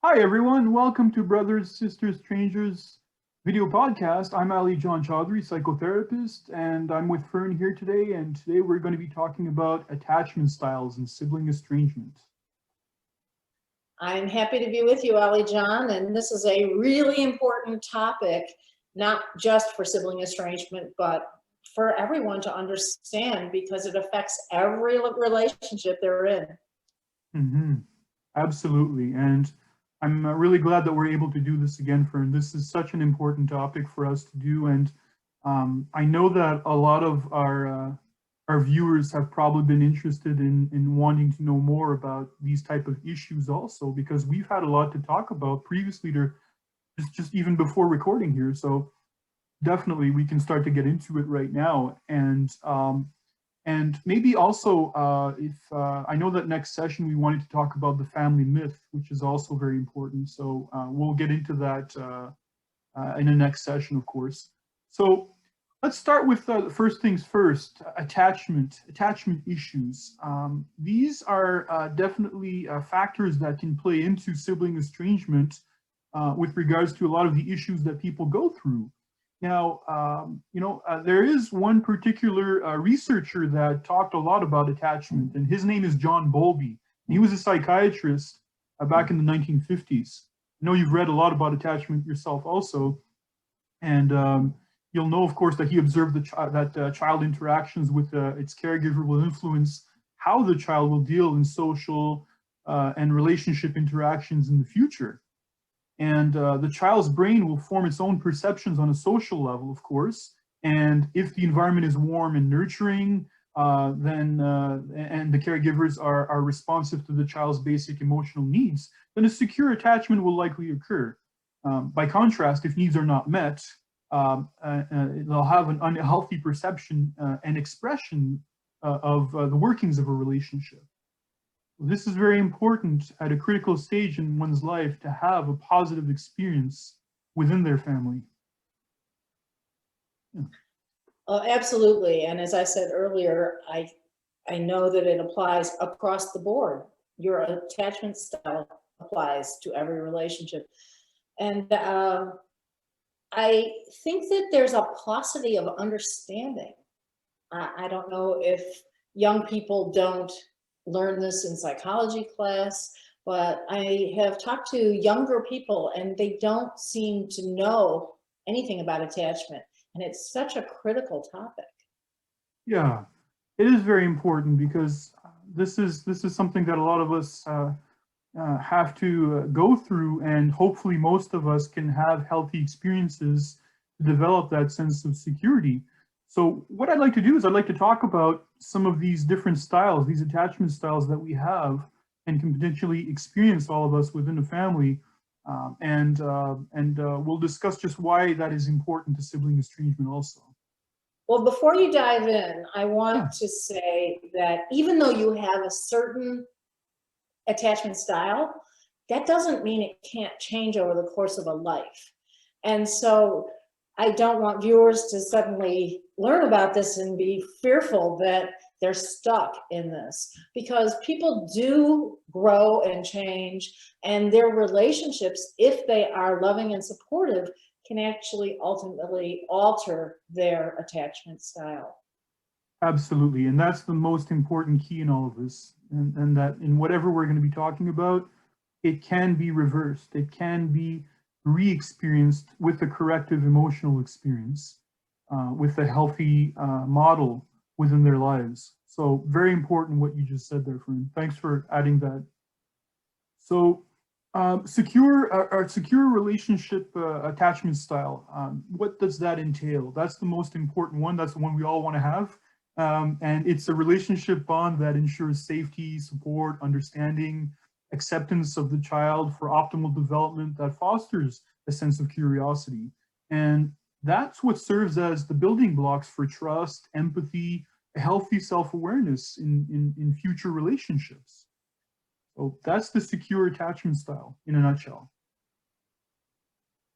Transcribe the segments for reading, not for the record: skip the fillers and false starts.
Hi everyone, welcome to Brothers, Sisters, Strangers video podcast. I'm Ali John Chaudhary, psychotherapist, and I'm with Fern here today. And today we're going to be talking about attachment styles and sibling estrangement. I'm happy to be with you, Ali John, and this is a really important topic, not just for sibling estrangement, but for everyone to understand because it affects every relationship they're in. Mm-hmm. Absolutely, and I'm really glad that we're able to do this again, Fern. This is such an important topic for us to do, and I know that a lot of our viewers have probably been interested in wanting to know more about these type of issues also, because we've had a lot to talk about previously to just even before recording here. So definitely we can start to get into it right now. And maybe also if I know that next session we wanted to talk about the family myth, which is also very important. So we'll get into that in the next session, of course. So let's start with first things first, attachment issues. These are definitely factors that can play into sibling estrangement with regards to a lot of the issues that people go through. Now, there is one particular researcher that talked a lot about attachment, and his name is John Bowlby. He was a psychiatrist back in the 1950s. I know you've read a lot about attachment yourself also, and you'll know, of course, that he observed that child interactions with its caregiver will influence how the child will deal in social and relationship interactions in the future. And the child's brain will form its own perceptions on a social level, of course. And if the environment is warm and nurturing, then and the caregivers are responsive to the child's basic emotional needs, then a secure attachment will likely occur. By contrast, if needs are not met, they'll have an unhealthy perception and expression of the workings of a relationship. This is very important at a critical stage in one's life to have a positive experience within their family. Yeah. Absolutely, and as I said earlier, I know that it applies across the board. Your attachment style applies to every relationship, and I think that there's a paucity of understanding. I don't know if young people don't learn this in psychology class, but I have talked to younger people and they don't seem to know anything about attachment. And it's such a critical topic. Yeah, it is very important because this is something that a lot of us have to go through, and hopefully most of us can have healthy experiences to develop that sense of security. So what I'd like to do is I'd like to talk about some of these different styles, these attachment styles that we have and can potentially experience, all of us within a family. We'll discuss just why that is important to sibling estrangement also. Well, before you dive in, I Yeah. want to say that even though you have a certain attachment style, that doesn't mean it can't change over the course of a life. And so I don't want viewers to suddenly learn about this and be fearful that they're stuck in this, because people do grow and change, and their relationships, if they are loving and supportive, can actually ultimately alter their attachment style. Absolutely, and that's the most important key in all of this, and that in whatever we're going to be talking about, it can be reversed. It can be re-experienced with a corrective emotional experience, with a healthy model within their lives. So very important what you just said there, friend. Thanks for adding that. So secure relationship attachment style. What does that entail? That's the most important one. That's the one we all want to have. And it's a relationship bond that ensures safety, support, understanding, acceptance of the child for optimal development, that fosters a sense of curiosity. And that's what serves as the building blocks for trust, empathy, a healthy self-awareness in future relationships. So that's the secure attachment style in a nutshell.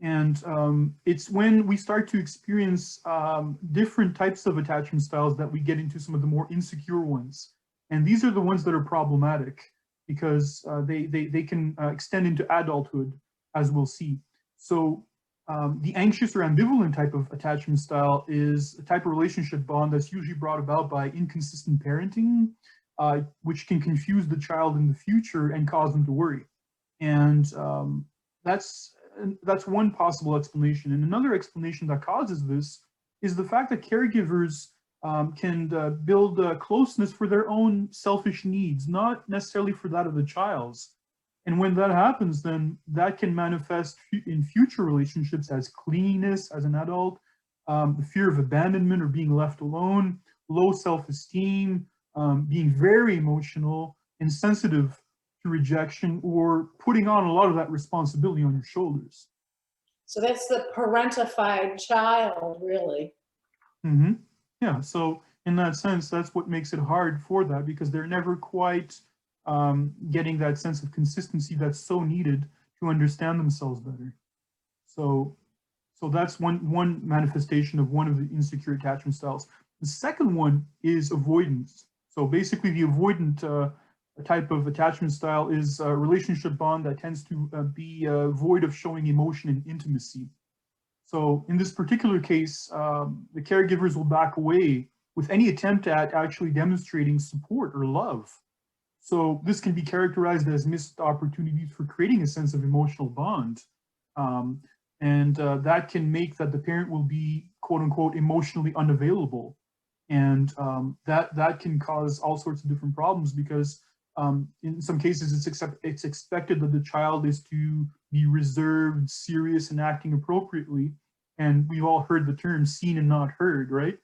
And it's when we start to experience different types of attachment styles that we get into some of the more insecure ones. And these are the ones that are problematic. because they can extend into adulthood, as we'll see. So the anxious or ambivalent type of attachment style is a type of relationship bond that's usually brought about by inconsistent parenting, which can confuse the child in the future and cause them to worry. And that's one possible explanation. And another explanation that causes this is the fact that caregivers can build closeness for their own selfish needs, not necessarily for that of the child's. And when that happens, then that can manifest in future relationships as clinginess as an adult, the fear of abandonment or being left alone, low self-esteem, being very emotional, insensitive to rejection, or putting on a lot of that responsibility on your shoulders. So that's the parentified child, really. Mm-hmm. Yeah, so in that sense, that's what makes it hard for that, because they're never quite getting that sense of consistency that's so needed to understand themselves better. So that's one manifestation of one of the insecure attachment styles. The second one is avoidance. So basically, the avoidant type of attachment style is a relationship bond that tends to be void of showing emotion and intimacy. So in this particular case, the caregivers will back away with any attempt at actually demonstrating support or love. So this can be characterized as missed opportunities for creating a sense of emotional bond. And that can make that the parent will be, quote unquote, emotionally unavailable. And that can cause all sorts of different problems, because in some cases it's expected that the child is to be reserved, serious, and acting appropriately. And we've all heard the term seen and not heard, right?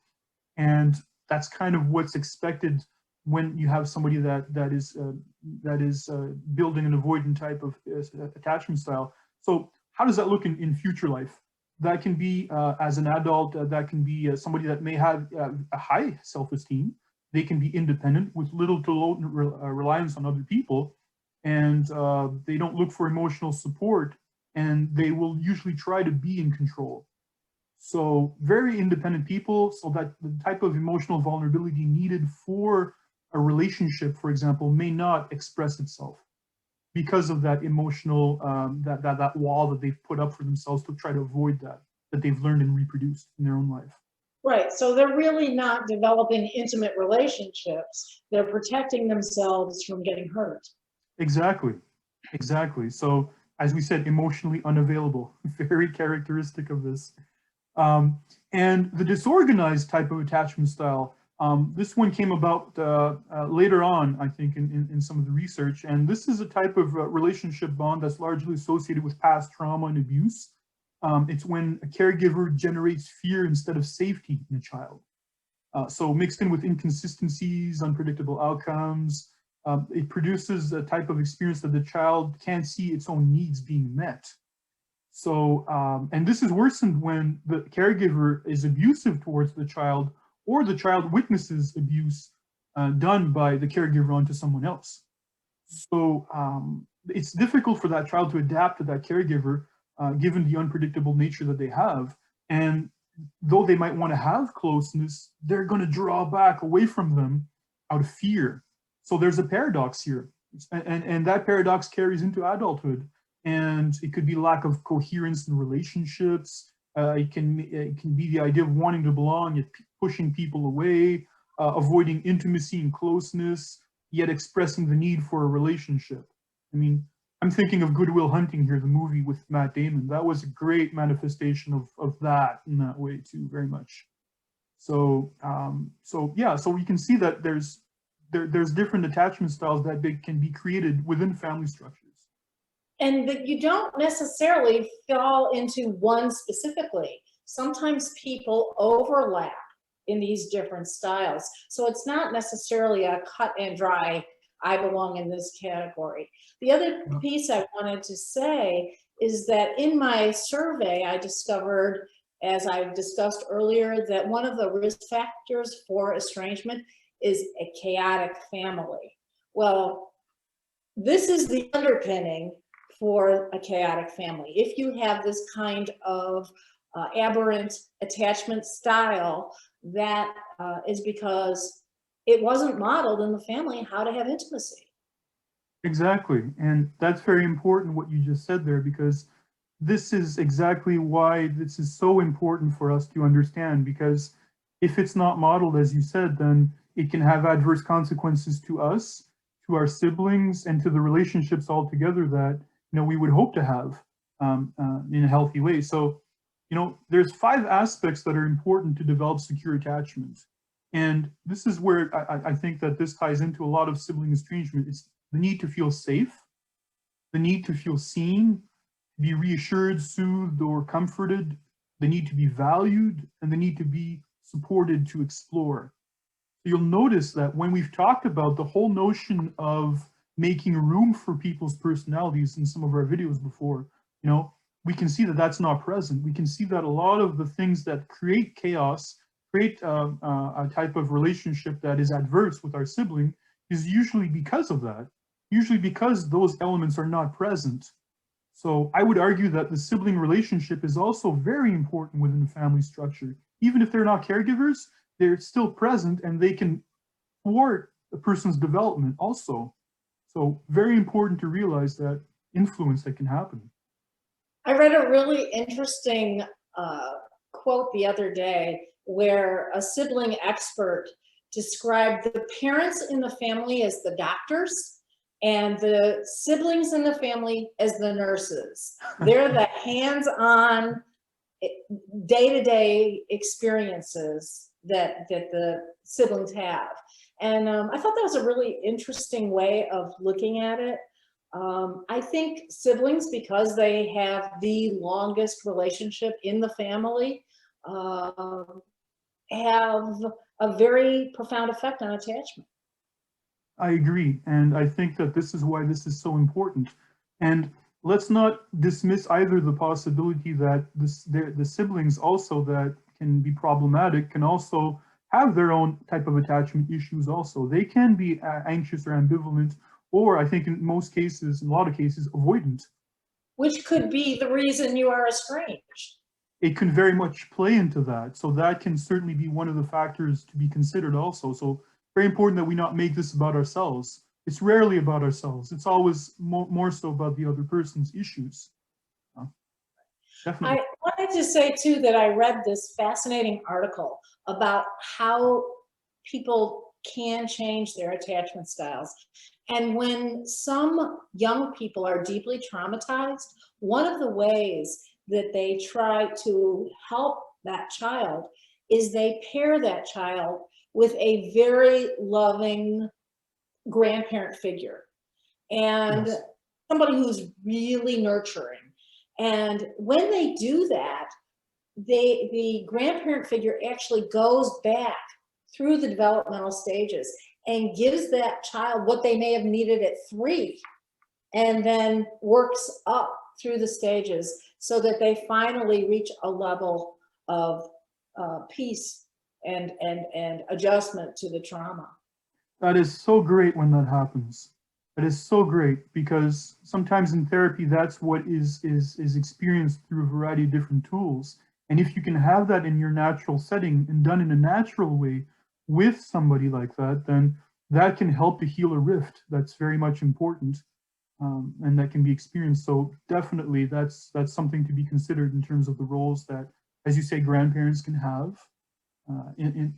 And that's kind of what's expected when you have somebody that is building an avoidant type of attachment style. So how does that look in future life? That can be as an adult, that can be somebody that may have a high self-esteem. They can be independent with little to low reliance on other people, and they don't look for emotional support, and they will usually try to be in control. So very independent people, so that the type of emotional vulnerability needed for a relationship, for example, may not express itself because of that emotional, that wall that they've put up for themselves to try to avoid that they've learned and reproduced in their own life. Right, so they're really not developing intimate relationships. They're protecting themselves from getting hurt. Exactly, exactly. So as we said, emotionally unavailable, very characteristic of this. And the disorganized type of attachment style, this one came about later on, I think, in some of the research. And this is a type of relationship bond that's largely associated with past trauma and abuse. It's when a caregiver generates fear instead of safety in a child. So mixed in with inconsistencies, unpredictable outcomes, it produces a type of experience that the child can't see its own needs being met. So, and this is worsened when the caregiver is abusive towards the child, or the child witnesses abuse done by the caregiver onto someone else. So it's difficult for that child to adapt to that caregiver, given the unpredictable nature that they have. And though they might want to have closeness, they're going to draw back away from them out of fear. So there's a paradox here. And that paradox carries into adulthood. And it could be lack of coherence in relationships. It can be the idea of wanting to belong, yet pushing people away, avoiding intimacy and closeness, yet expressing the need for a relationship. I mean, I'm thinking of Good Will Hunting here, the movie with Matt Damon. That was a great manifestation of that in that way too, very much. So yeah, so we can see that there's different attachment styles that can be created within family structures. And that you don't necessarily fall into one specifically. Sometimes people overlap in these different styles. So it's not necessarily a cut and dry, I belong in this category. The other piece I wanted to say is that in my survey, I discovered, as I've discussed earlier, that one of the risk factors for estrangement is a chaotic family. Well, this is the underpinning for a chaotic family. If you have this kind of aberrant attachment style, that is because it wasn't modeled in the family how to have intimacy. Exactly. And that's very important what you just said there, because this is exactly why this is so important for us to understand. Because if it's not modeled, as you said, then it can have adverse consequences to us, to our siblings, and to the relationships altogether that we would hope to have in a healthy way. So, there's 5 aspects that are important to develop secure attachment. And this is where I think that this ties into a lot of sibling estrangement. It's the need to feel safe, the need to feel seen, be reassured, soothed, or comforted, the need to be valued, and the need to be supported to explore. So you'll notice that when we've talked about the whole notion of making room for people's personalities in some of our videos before, we can see that that's not present. We can see that a lot of the things that create chaos, create a type of relationship that is adverse with our sibling is usually because of that, usually because those elements are not present. So I would argue that the sibling relationship is also very important within the family structure. Even if they're not caregivers, they're still present and they can thwart a person's development also. So very important to realize that influence that can happen. I read a really interesting quote the other day where a sibling expert described the parents in the family as the doctors and the siblings in the family as the nurses. They're the hands-on, day-to-day experiences that the siblings have. And I thought that was a really interesting way of looking at it. I think siblings, because they have the longest relationship in the family, have a very profound effect on attachment. I agree. And I think that this is why this is so important. And let's not dismiss either the possibility that the siblings also that can be problematic can also have their own type of attachment issues also. They can be anxious or ambivalent, or I think in most cases, in a lot of cases, avoidant. Which could be the reason you are estranged. It can very much play into that. So that can certainly be one of the factors to be considered also. So very important that we not make this about ourselves. It's rarely about ourselves. It's always more so about the other person's issues. Definitely. I wanted to say too that I read this fascinating article about how people can change their attachment styles. And when some young people are deeply traumatized, one of the ways that they try to help that child is they pair that child with a very loving grandparent figure and Yes. somebody who's really nurturing. And when they do that, the grandparent figure actually goes back through the developmental stages and gives that child what they may have needed at 3, and then works up through the stages so that they finally reach a level of peace and adjustment to the trauma. That is so great when that happens. That is so great because sometimes in therapy, that's what is experienced through a variety of different tools. And if you can have that in your natural setting and done in a natural way with somebody like that, then that can help to heal a rift. That's very much important, and that can be experienced. So definitely, that's something to be considered in terms of the roles that, as you say, grandparents can have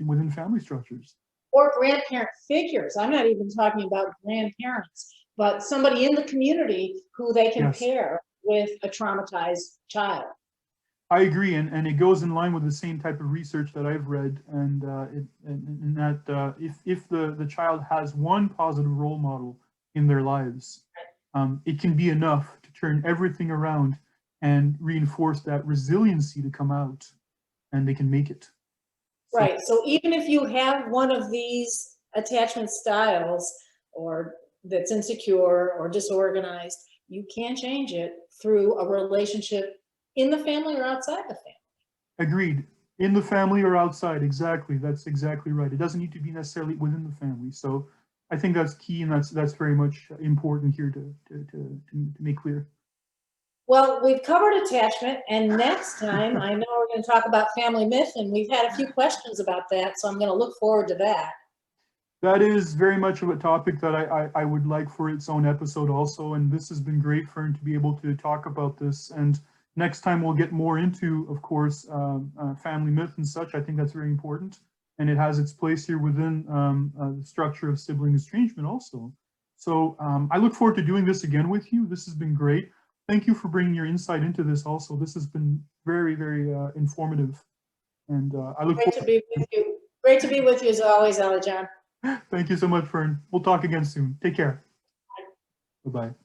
within family structures. Or grandparent figures. I'm not even talking about grandparents, but somebody in the community who they can Yes. pair with a traumatized child. I agree, and it goes in line with the same type of research that I've read, and that if the child has one positive role model in their lives, it can be enough to turn everything around and reinforce that resiliency to come out, and they can make it. Right. So even if you have one of these attachment styles, or that's insecure or disorganized, you can change it through a relationship in the family or outside the family. Agreed. In the family or outside, exactly. That's exactly right. It doesn't need to be necessarily within the family. So I think that's key, and that's very much important here to make clear. Well, we've covered attachment, and next time I know we're going to talk about family myth, and we've had a few questions about that, so I'm going to look forward to that. That is very much of a topic that I would like for its own episode also, and this has been great, Fern, to be able to talk about this. And next time we'll get more into, of course, family myth and such. I think that's very important, and it has its place here within the structure of sibling estrangement also. So I look forward to doing this again with you. This has been great. Thank you for bringing your insight into this also. This has been very, very informative, and I look Great forward to be with you. Great to be with you as always, John. Thank you so much, Fern. We'll talk again soon. Take care. Bye-bye.